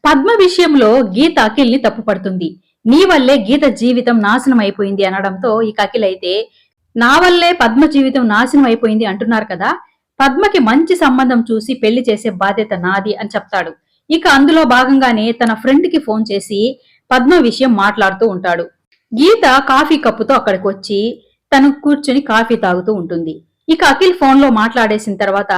పద్మ విషయంలో గీత అఖిల్ని తప్పుపడుతుంది. నీ వల్లే గీత జీవితం నాశనం అయిపోయింది అనడంతో ఇక అఖిల్ అయితే నా వల్లే పద్మ జీవితం నాశనం అయిపోయింది అంటున్నారు కదా, పద్మకి మంచి సంబంధం చూసి పెళ్లి చేసే బాధ్యత నాది అని చెప్తాడు. ఇక అందులో భాగంగానే తన ఫ్రెండ్ కి ఫోన్ చేసి పద్మ విషయం మాట్లాడుతూ ఉంటాడు. గీత కాఫీ కప్పుతో అక్కడికి వచ్చి తను కూర్చుని కాఫీ తాగుతూ ఉంటుంది. ఇక అఖిల్ ఫోన్ లో మాట్లాడేసిన తర్వాత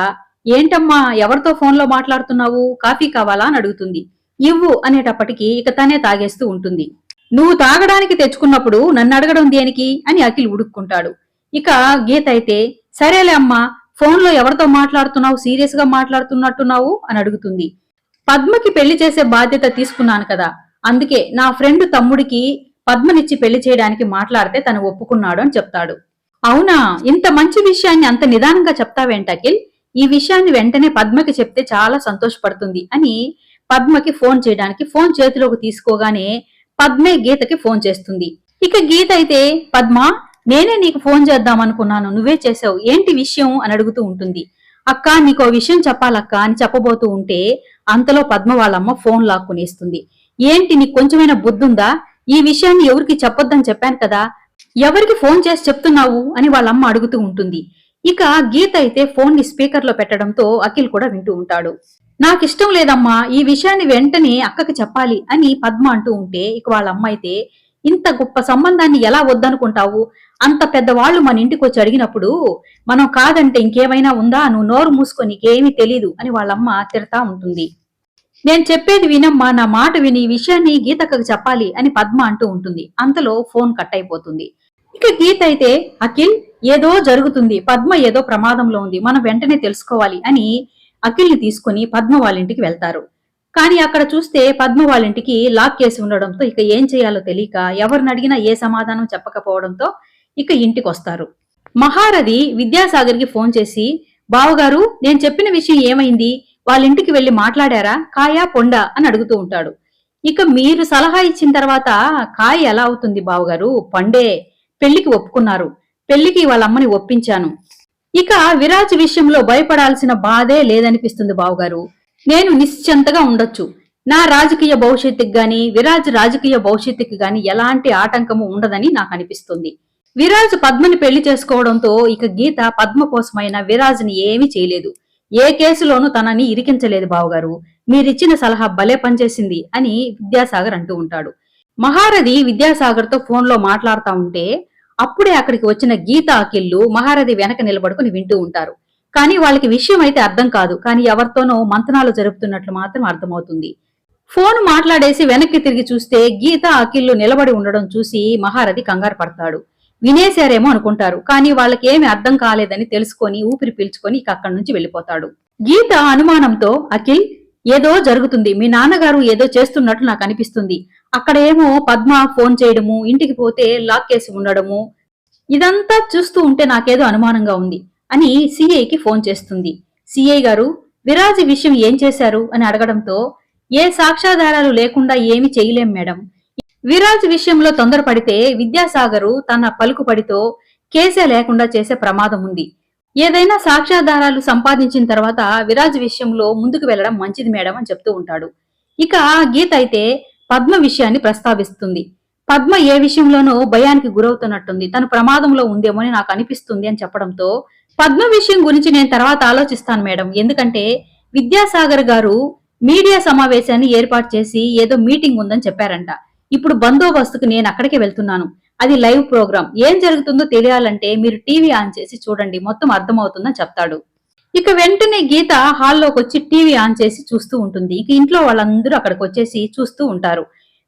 ఏంటమ్మా ఎవరితో ఫోన్ లో మాట్లాడుతున్నావు, కాఫీ కావాలా అని అడుగుతుంది. ఇవ్వు అనేటప్పటికి ఇక తనే తాగేస్తూ ఉంటుంది. నువ్వు తాగడానికి తెచ్చుకున్నప్పుడు నన్ను అడగడం దేనికి అని అఖిల్ ఉడుక్కుంటాడు. ఇక గీత అయితే సరేలే అమ్మా, ఫోన్ లో ఎవరితో మాట్లాడుతున్నావు, సీరియస్ గా మాట్లాడుతున్నట్టున్నావు అని అడుగుతుంది. పద్మకి పెళ్లి చేసే బాధ్యత తీసుకున్నాను కదా, అందుకే నా ఫ్రెండ్ తమ్ముడికి పద్మనిచ్చి పెళ్లి చేయడానికి మాట్లాడితే తను ఒప్పుకున్నాడు అని చెప్తాడు. అవునా, ఇంత మంచి విషయాన్ని అంత నిదానంగా చెప్తావేంటి అఖిల్, ఈ విషయాన్ని వెంటనే పద్మకి చెప్తే చాలా సంతోషపడుతుంది అని పద్మకి ఫోన్ చేయడానికి ఫోన్ చేతిలోకి తీసుకోగానే పద్మే గీతకి ఫోన్ చేస్తుంది. ఇక గీత అయితే పద్మ నేనే నీకు ఫోన్ చేద్దాం అనుకున్నాను, నువ్వే చేసావు, ఏంటి విషయం అని అడుగుతూ ఉంటుంది. అక్క నీకో విషయం చెప్పాలక్క అని చెప్పబోతూ ఉంటే అంతలో పద్మ వాళ్ళమ్మ ఫోన్ లాక్కునేస్తుంది. ఏంటి నీకు కొంచెమైనా బుద్ధుందా, ఈ విషయాన్ని ఎవరికి చెప్పొద్దని చెప్పాను కదా, ఎవరికి ఫోన్ చేసి చెప్తున్నావు అని వాళ్ళమ్మ అడుగుతూ ఉంటుంది. ఇక గీత అయితే ఫోన్ ని స్పీకర్ లో పెట్టడంతో అఖిల్ కూడా వింటూ ఉంటాడు. నాకిష్టం లేదమ్మా, ఈ విషయాన్ని వెంటనే అక్కకి చెప్పాలి అని పద్మ అంటూ ఉంటే ఇక వాళ్ళ అమ్మ అయితే ఇంత గొప్ప సంబంధాన్ని ఎలా వద్దనుకుంటావు, అంత పెద్దవాళ్లు మన ఇంటికి వచ్చి అడిగినప్పుడు మనం కాదంటే ఇంకేమైనా ఉందా, నువ్వు నోరు మూసుకొని నీకేమీ తెలీదు అని వాళ్ళమ్మ తిడతా ఉంటుంది. నేను చెప్పేది వినమ్మా, నా మాట విని ఈ విషయాన్ని గీతక్కకు చెప్పాలి అని పద్మ అంటూ ఉంటుంది. అంతలో ఫోన్ కట్ అయిపోతుంది. ఇక గీత అయితే అఖిల్ ఏదో జరుగుతుంది, పద్మ ఏదో ప్రమాదంలో ఉంది, మనం వెంటనే తెలుసుకోవాలి అని అఖిల్ ని తీసుకుని పద్మ వాళ్ళ ఇంటికి వెళ్తారు. కానీ అక్కడ చూస్తే పద్మ వాళ్ళ ఇంటికి లాక్ కేసి ఉండడంతో ఇక ఏం చేయాలో తెలియక ఎవరిని అడిగినా ఏ సమాధానం చెప్పకపోవడంతో ఇక ఇంటికి వస్తారు. మహారథి విద్యాసాగర్ కి ఫోన్ చేసి బావగారు నేను చెప్పిన విషయం ఏమైంది, వాళ్ళ ఇంటికి వెళ్లి మాట్లాడారా, కాయా పొండా అని అడుగుతూ ఉంటాడు. ఇక మీరు సలహా ఇచ్చిన తర్వాత కాయ ఎలా అవుతుంది బావగారు, పండే, పెళ్లికి ఒప్పుకున్నారు, పెళ్లికి వాళ్ళ అమ్మని ఒప్పించాను, ఇక విరాజ్ విషయంలో భయపడాల్సిన బాధే లేదనిపిస్తుంది బావగారు, నేను నిశ్చింతగా ఉండొచ్చు, నా రాజకీయ భవిష్యత్తుకి గాని విరాజ్ రాజకీయ భవిష్యత్తుకి గాని ఎలాంటి ఆటంకము ఉండదని నాకు అనిపిస్తుంది. విరాజ్ పద్మని పెళ్లి చేసుకోవడంతో ఇక గీత పద్మ కోసమైన విరాజ్ ని ఏమీ చేయలేదు, ఏ కేసులోనూ తనని ఇరికించలేదు బావగారు, మీరిచ్చిన సలహా భలే పనిచేసింది అని విద్యాసాగర్ అంటూ ఉంటాడు. మహారథి విద్యాసాగర్ తో ఫోన్ లో మాట్లాడుతా ఉంటే అప్పుడే అక్కడికి వచ్చిన గీత అఖిల్లు మహారథి వెనక నిలబడుకుని వింటూ ఉంటారు. కానీ వాళ్ళకి విషయం అయితే అర్థం కాదు, కానీ ఎవరితోనో మంతనాలు జరుపుతున్నట్లు మాత్రం అర్థమవుతుంది. ఫోన్ మాట్లాడేసి వెనక్కి తిరిగి చూస్తే గీత అఖిల్లు నిలబడి ఉండడం చూసి మహారథి కంగారు పడతాడు. వినేశారేమో అనుకుంటారు, కానీ వాళ్ళకేమి అర్థం కాలేదని తెలుసుకొని ఊపిరి పీల్చుకొని ఇక అక్కడి నుంచి వెళ్లిపోతాడు. గీత అనుమానంతో అఖిల్ ఏదో జరుగుతుంది, మీ నాన్నగారు ఏదో చేస్తున్నట్లు నాకు అనిపిస్తుంది, అక్కడేమో పద్మ ఫోన్ చేయడము, ఇంటికి పోతే లాక్ కేసి ఉండడము, ఇదంతా చూస్తూ ఉంటే నాకేదో అనుమానంగా ఉంది అని సిఐకి ఫోన్ చేస్తుంది. సిఐ గారు విరాజి విషయం ఏం చేశారు అని అడగడంతో ఏ సాక్ష్యాధారాలు లేకుండా ఏమి చేయలేం మేడం, విరాజ్ విషయంలో తొందరపడితే విద్యాసాగరు తన పలుకుపడితో కేసే లేకుండా చేసే ప్రమాదం ఉంది, ఏదైనా సాక్ష్యాధారాలు సంపాదించిన తర్వాత విరాజ్ విషయంలో ముందుకు వెళ్లడం మంచిది మేడం అని చెప్తూ ఉంటాడు. ఇక గీత అయితే పద్మ విషయాన్ని ప్రస్తావిస్తుంది. పద్మ ఏ విషయంలోనూ భయానికి గురవుతున్నట్టుంది, తను ప్రమాదంలో ఉందేమో అని నాకు అనిపిస్తుంది అని చెప్పడంతో పద్మ విషయం గురించి నేను తర్వాత ఆలోచిస్తాను మేడం, ఎందుకంటే విద్యాసాగర్ గారు మీడియా సమావేశాన్ని ఏర్పాటు చేసి ఏదో మీటింగ్ ఉందని చెప్పారంట, ఇప్పుడు బందోబస్తుకు నేను అక్కడికి వెళ్తున్నాను, అది లైవ్ ప్రోగ్రాం, ఏం జరుగుతుందో తెలియాలంటే మీరు టీవీ ఆన్ చేసి చూడండి, మొత్తం అర్థమవుతుందని చెప్తాడు. ఇక వెంటనే గీత హాల్లోకి వచ్చి టీవీ ఆన్ చేసి చూస్తూ ఉంటుంది. ఇక ఇంట్లో వాళ్ళందరూ అక్కడికి వచ్చేసి చూస్తూ ఉంటారు.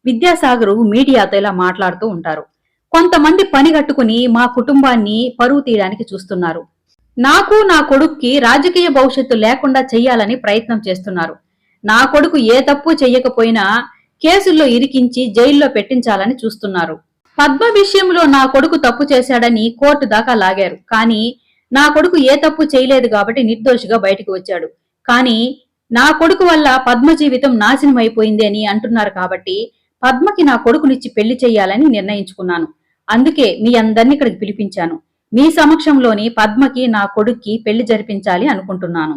విద్యాసాగరు మీడియాతో ఇలా మాట్లాడుతూ ఉంటారు. కొంతమంది పని కట్టుకుని మా కుటుంబాన్ని పరువు తీయడానికి చూస్తున్నారు, నాకు నా కొడుక్కి రాజకీయ భవిష్యత్తు లేకుండా చెయ్యాలని ప్రయత్నం చేస్తున్నారు, నా కొడుకు ఏ తప్పు చెయ్యకపోయినా కేసుల్లో ఇరికించి జైల్లో పెట్టించాలని చూస్తున్నారు, పద్మ విషయంలో నా కొడుకు తప్పు చేశాడని కోర్టు దాకా లాగారు, కానీ నా కొడుకు ఏ తప్పు చేయలేదు కాబట్టి నిర్దోషిగా బయటకు వచ్చాడు, కానీ నా కొడుకు వల్ల పద్మ జీవితం నాశనం అయిపోయింది అని అంటున్నారు, కాబట్టి పద్మకి నా కొడుకునిచ్చి పెళ్లి చెయ్యాలని నిర్ణయించుకున్నాను, అందుకే మీ అందరినీ ఇక్కడికి పిలిపించాను, మీ సమక్షంలోని పద్మకి నా కొడుక్కి పెళ్లి జరిపించాలి అనుకుంటున్నాను.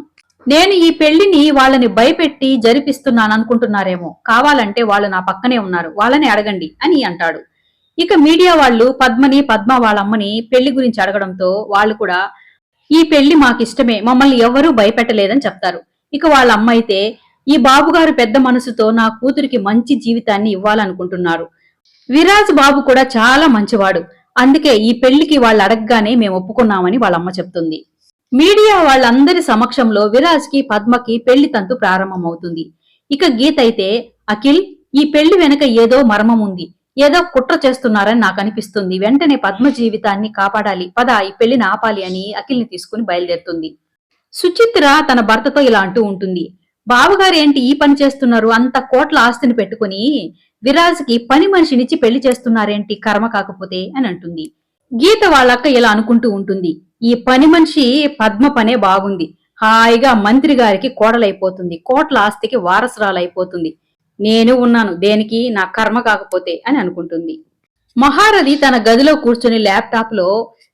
నేను ఈ పెళ్లిని వాళ్ళని భయపెట్టి జరిపిస్తున్నాను అనుకుంటున్నారేమో, కావాలంటే వాళ్ళు నా పక్కనే ఉన్నారు, వాళ్ళని అడగండి అని అంటాడు. ఇక మీడియా వాళ్ళు పద్మ వాళ్ళమ్మని పెళ్లి గురించి అడగడంతో వాళ్ళు కూడా ఈ పెళ్లి మాకిష్టమే, మమ్మల్ని ఎవ్వరూ భయపెట్టలేదని చెప్తారు. ఇక వాళ్ళ అమ్మ అయితే ఈ బాబుగారు పెద్ద మనసుతో నా కూతురికి మంచి జీవితాన్ని ఇవ్వాలనుకుంటున్నారు. విరాజ్ బాబు కూడా చాలా మంచివాడు, అందుకే ఈ పెళ్లికి వాళ్ళు అడగగానే మేము ఒప్పుకున్నామని వాళ్ళమ్మ చెప్తుంది. మీడియా వాళ్ళందరి సమక్షంలో విరాజ్ కి పద్మకి పెళ్లి తంతు ప్రారంభమవుతుంది. ఇక గీత అయితే, అఖిల్, ఈ పెళ్లి వెనక ఏదో మర్మం ఉంది, ఏదో కుట్ర చేస్తున్నారని నాకు అనిపిస్తుంది, వెంటనే పద్మ జీవితాన్ని కాపాడాలి, పద ఈ పెళ్లిని ఆపాలి అని అఖిల్ని తీసుకుని బయలుదేరుతుంది. సుచిత్ర తన భర్తతో ఇలా అంటూ ఉంటుంది, బావగారు ఏంటి ఈ పని చేస్తున్నారు, అంత కోట్ల ఆస్తిని పెట్టుకుని విరాజ్కి పని మనిషినిచ్చి పెళ్లి చేస్తున్నారేంటి, కర్మ కాకపోతే అని అంటుంది. గీత వాళ్ళక్క ఇలా అనుకుంటూ ఉంటుంది, ఈ పని మనిషి పద్మ పనే బాగుంది, హాయిగా మంత్రి గారికి కోడలైపోతుంది, కోట్ల ఆస్తికి వారసురాలైపోతుంది, నేను ఉన్నాను దేనికి, నా కర్మ కాకపోతే అని అనుకుంటుంది. మహారథి తన గదిలో కూర్చొని ల్యాప్టాప్ లో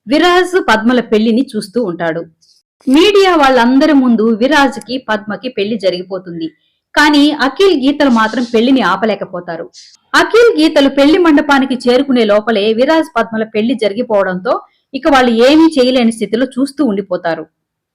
విరాజ్ పద్మల పెళ్లిని చూస్తూ ఉంటాడు. మీడియా వాళ్ళందరి ముందు విరాజ్కి పద్మకి పెళ్లి జరిగిపోతుంది. కానీ అఖిల్ గీతలు మాత్రం పెళ్లిని ఆపలేకపోతారు. అఖిల్ గీతలు పెళ్లి మండపానికి చేరుకునే లోపలే విరాజ్ పద్మల పెళ్లి జరిగిపోవడంతో ఇక వాళ్ళు ఏమీ చేయలేని స్థితిలో చూస్తూ ఉండిపోతారు.